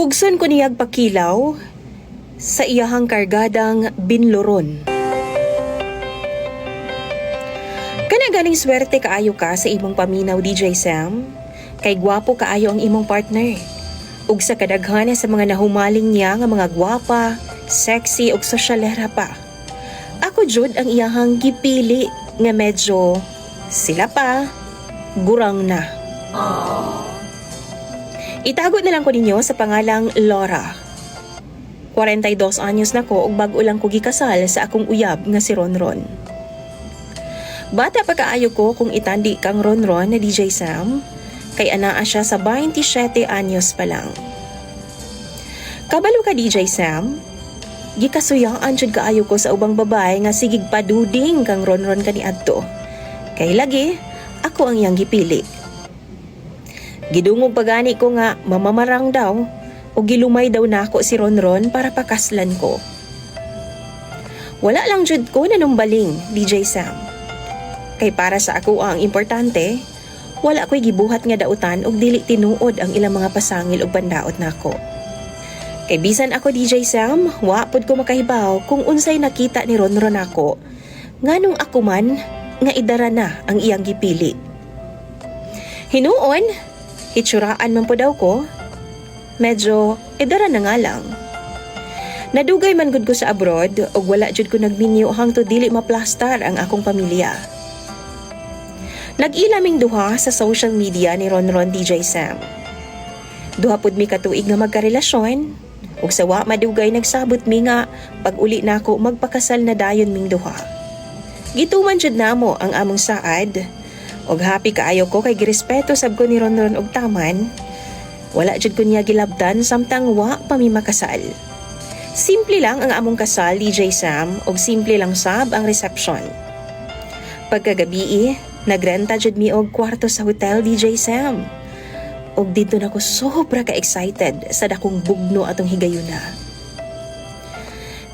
Pugson ko niyag pakilaw sa iyahang kargadang binloron. Kana ganing swerte kaayo ka sa imong paminaw, DJ Sam. Kay gwapo kaayo ang imong partner. Ug sa kadaghanan sa mga nahumaling niya nga mga gwapa, sexy ug sosyalera pa. Ako jud ang iyahang gipili nga medyo sila pa gurang na. Itago na lang ko ninyo sa pangalang Laura. 42 anyos na ko ug bag-o lang ko gikasal sa akong uyab nga si Ronron. Bata pa kaayo ko kung itandi kang Ronron na DJ Sam, kay anaa siya sa 27 anyos pa lang. Kabalo ka DJ Sam? Gikasuyaan jud kaayo ko sa ubang babae nga sigig paduding kang Ronron kaniadto. Kay lagi ako ang iyang gipili. Gidungog pagani ko nga mamamarang daw o gilumay daw nako si Ronron para pakaslan ko. Wala lang jud ko nanumbaling, DJ Sam. Kay para sa ako ang importante, wala ko'y gibuhat nga dautan og dili tinuod ang ilang mga pasangil og bandaot nako. Kay bisan ako DJ Sam, wa pud ko makahibaw kung unsay nakita ni Ronron nako, nganong ako man nga idara na ang iyang gipili. Hinuon, hitsuraan man po daw ko, medyo idara na nga lang. Nadugay man gud ko sa abroad ug wala jud ko nagminyo hangtod dili maplastar ang akong pamilya. Nag-ilaming duha sa social media ni Ronron DJ Sam. Duha pud mi katuig nga magkarelasyon ug sa wa madugay nagsabot mi nga pag uli nako magpakasal na dayon ming duha. Gituman jud namo ang among saad ug happy kaayo ko kay girespeto sab ko ni Ronron og taman. Wala jud ko niya gilabdan samtang wa pa mi makasal. Simple lang ang among kasal, DJ Sam, ug simple lang sab ang reception. Pagkagabi, nagrenta jud mi og kwarto sa hotel, DJ Sam. Ug dito na ko sobra ka-excited sa dakong bugno atong higayuna.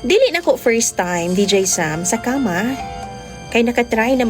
Dili na ko first time, DJ Sam, sa kama, kay nakatry naman